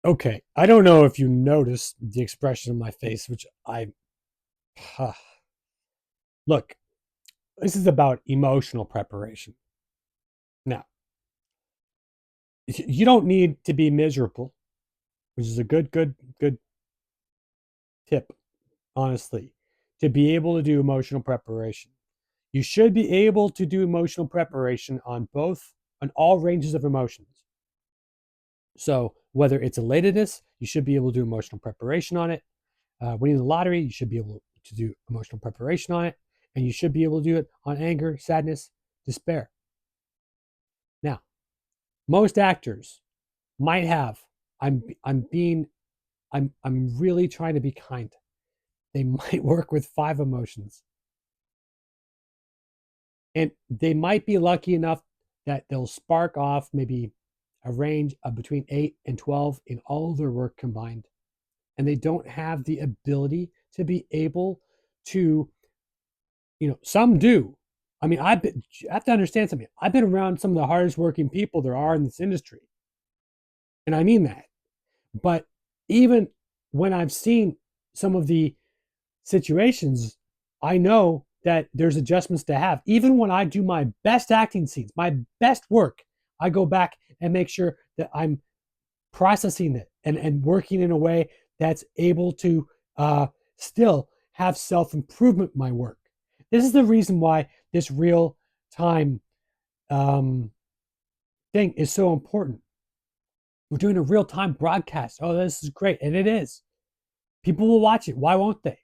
Okay, I don't know if you noticed the expression on my face, which huh. Look, this is about emotional preparation. Now, you don't need to be miserable, which is a good tip, honestly, to be able to do emotional preparation. You should be able to do emotional preparation on all ranges of emotions. So, whether it's elatedness, you should be able to do emotional preparation on it. Winning the lottery, you should be able to do emotional preparation on it, and you should be able to do it on anger, sadness, despair. Now, most actors might have. I'm being I'm really trying to be kind. They might work with five emotions, and they might be lucky enough that they'll spark off maybe a range of between 8 and 12 in all of their work combined, and they don't have the ability to be able to some do. I mean, you have to understand something. I've been around some of the hardest working people there are in this industry, and I mean that. But even when I've seen some of the situations, I know that there's adjustments to have. Even when I do my best acting scenes, my best work, I go back and make sure that I'm processing it and working in a way that's able to still have self improvement in my work. This is the reason why this real time um, thing is so important. We're doing a real time broadcast. Oh, this is great. And it is. People will watch it. Why won't they?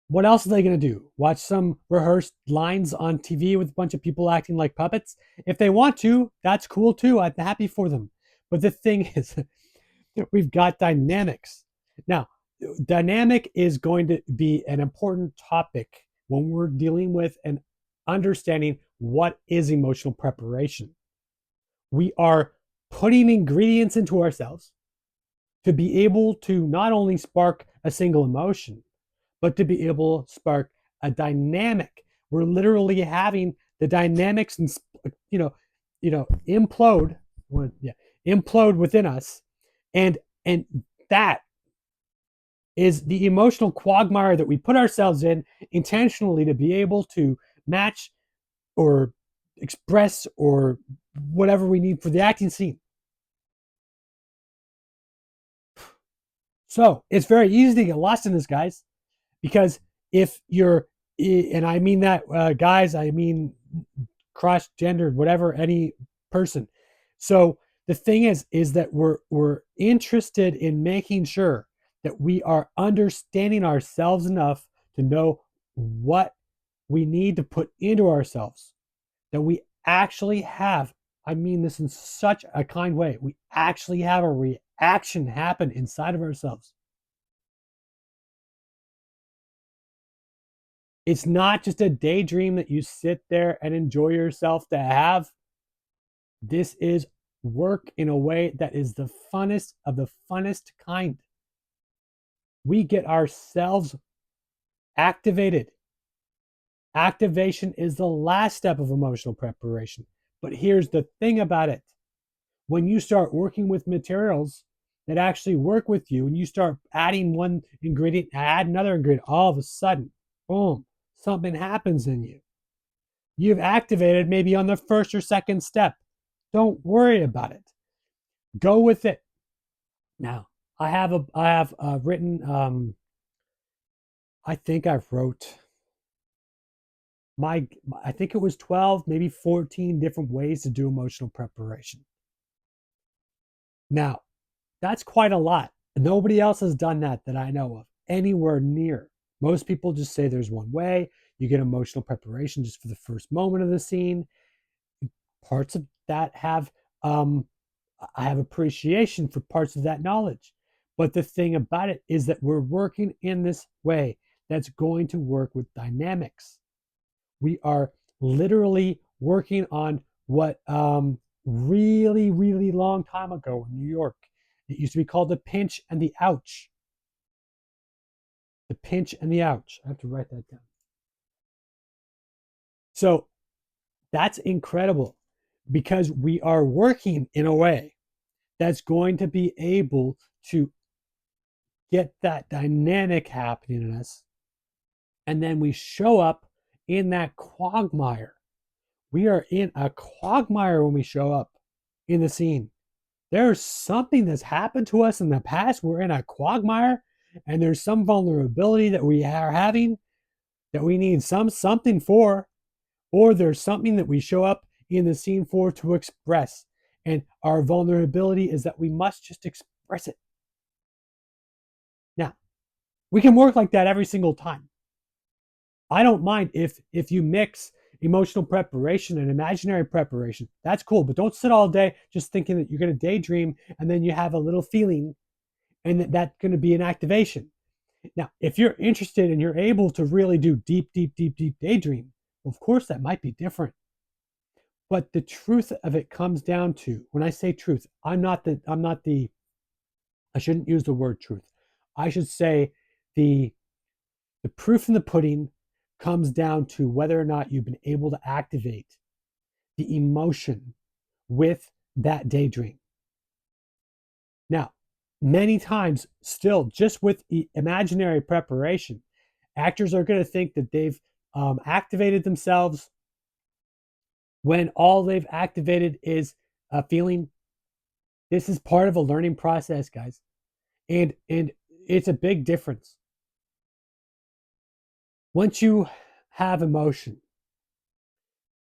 What else are they going to do? Watch some rehearsed lines on TV with a bunch of people acting like puppets? If they want to, that's cool too. I'm happy for them. But the thing is, we've got dynamics. Now, dynamic is going to be an important topic when we're dealing with and understanding what is emotional preparation. We are putting ingredients into ourselves to be able to not only spark a single emotion, but to be able to spark a dynamic. We're literally having the dynamics and you know, implode, yeah, implode within us, and and that is the emotional quagmire that we put ourselves in intentionally to be able to match or express or whatever we need for the acting scene. So it's very easy to get lost in this, guys, because if you're, and I mean that, guys, I mean cross gendered, whatever, any person. So the thing is that we're interested in making sure that we are understanding ourselves enough to know what we need to put into ourselves, that we actually have, I mean this in such a kind way, we actually have a reaction happen inside of ourselves. It's not just a daydream that you sit there and enjoy yourself to have. This is work in a way that is the funnest of the funnest kind. We get ourselves activated. Activation is the last step of emotional preparation. But here's the thing about it: when you start working with materials that actually work with you, and you start adding one ingredient, add another ingredient, all of a sudden, boom, something happens in you. You've activated maybe on the first or second step. Don't worry about it. Go with it. Now, I have written I think I wrote my I think it was 12, maybe 14 different ways to do emotional preparation. Now, that's quite a lot. Nobody else has done that I know of anywhere near. Most people just say there's one way. You get emotional preparation just for the first moment of the scene. Parts of that have I have appreciation for parts of that knowledge. But the thing about it is that we're working in this way that's going to work with dynamics. We are literally working on what really, really long time ago in New York, it used to be called the pinch and the ouch. The pinch and the ouch. I have to write that down. So that's incredible because we are working in a way that's going to be able to get that dynamic happening in us. And then we show up in that quagmire. We are in a quagmire when we show up in the scene. There's something that's happened to us in the past. We're in a quagmire, and there's some vulnerability that we are having that we need something for, or there's something that we show up in the scene for to express. And our vulnerability is that we must just express it. Now, we can work like that every single time. I don't mind if you mix emotional preparation and imaginary preparation. That's cool, but don't sit all day just thinking that you're going to daydream and then you have a little feeling and that's going to be an activation. Now, if you're interested and you're able to really do deep daydream, of course that might be different. But the truth of it comes down to, when I say truth, I'm not the I shouldn't use the word truth. I should say the proof in the pudding comes down to whether or not you've been able to activate the emotion with that daydream. Now, many times, still, just with imaginary preparation, actors are going to think that they've activated themselves when all they've activated is a feeling. This is part of a learning process, guys, and it's a big difference. Once you have emotion,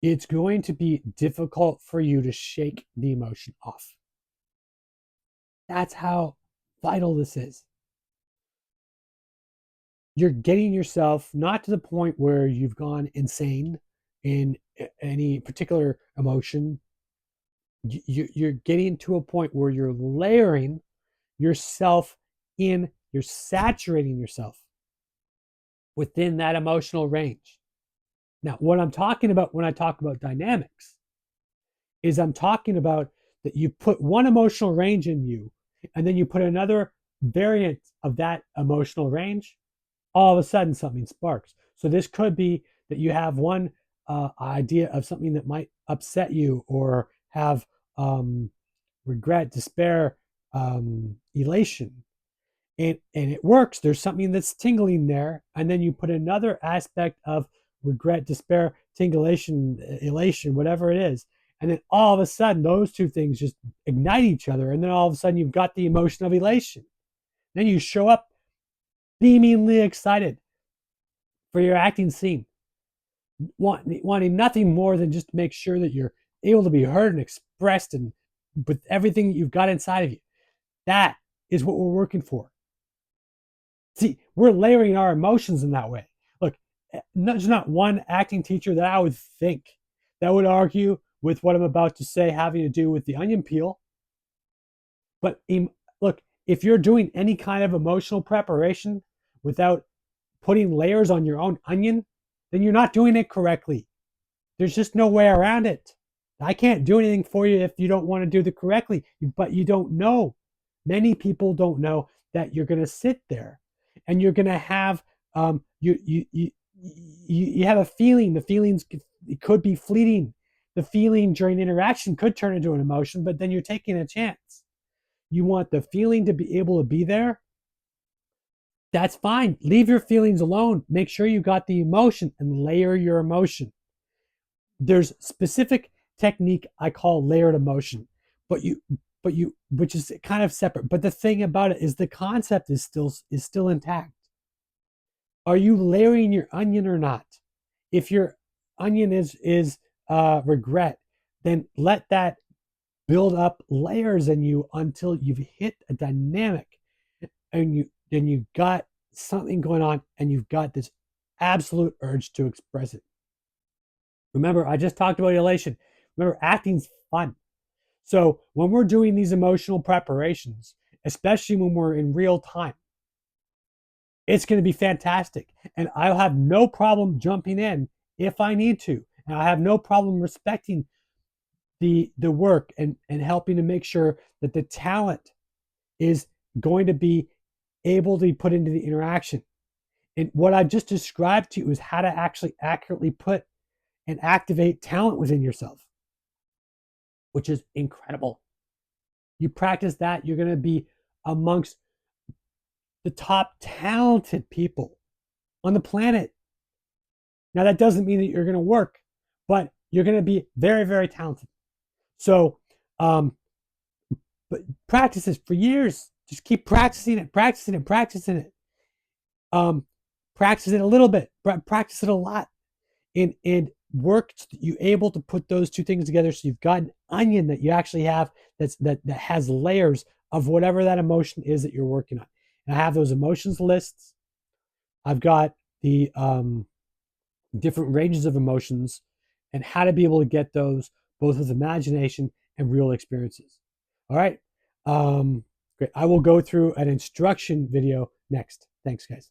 it's going to be difficult for you to shake the emotion off. That's how vital this is. You're getting yourself not to the point where you've gone insane in any particular emotion. You're getting to a point where you're layering yourself in, you're saturating yourself within that emotional range. Now, what I'm talking about when I talk about dynamics is I'm talking about that you put one emotional range in you and then you put another variant of that emotional range, all of a sudden something sparks. So this could be that you have one idea of something that might upset you or have regret, despair, elation. And it works. There's something that's tingling there. And then you put another aspect of regret, despair, tingulation, elation, whatever it is. And then all of a sudden, those two things just ignite each other. And then all of a sudden, you've got the emotion of elation. Then you show up beamingly excited for your acting scene, wanting nothing more than just to make sure that you're able to be heard and expressed and with everything that you've got inside of you. That is what we're working for. See, we're layering our emotions in that way. Look, there's not one acting teacher that I would think that would argue with what I'm about to say having to do with the onion peel. But look, if you're doing any kind of emotional preparation without putting layers on your own onion, then you're not doing it correctly. There's just no way around it. I can't do anything for you if you don't want to do it correctly, but you don't know. Many people don't know that you're going to sit there and you're going to have you have a feeling. The feelings it could be fleeting. The feeling during interaction could turn into an emotion, but then you're taking a chance. You want the feeling to be able to be there. That's fine. Leave your feelings alone. Make sure you got the emotion and layer your emotion. There's specific technique I call layered emotion, which is kind of separate. But the thing about it is the concept is still intact. Are you layering your onion or not? If your onion is regret, then let that build up layers in you until you've hit a dynamic and you've got something going on and you've got this absolute urge to express it. Remember, I just talked about elation. Remember, acting's fun. So when we're doing these emotional preparations, especially when we're in real time, it's going to be fantastic. And I'll have no problem jumping in if I need to. And I have no problem respecting the work and helping to make sure that the talent is going to be able to be put into the interaction. And what I just described to you is how to actually accurately put and activate talent within yourself, which is incredible. You practice that, you're going to be amongst the top talented people on the planet. Now, that doesn't mean that you're going to work, but you're going to be very, very talented. So, but practice this for years. Just keep practicing it, practicing it, practicing it. Um, Practice it a little bit, practice it a lot, and work you able to put those two things together so you've got an onion that you actually have that has layers of whatever that emotion is that you're working on. And I have those emotions lists. I've got the different ranges of emotions and how to be able to get those both with imagination and real experiences. All right. Great. I will go through an instruction video next. Thanks, guys.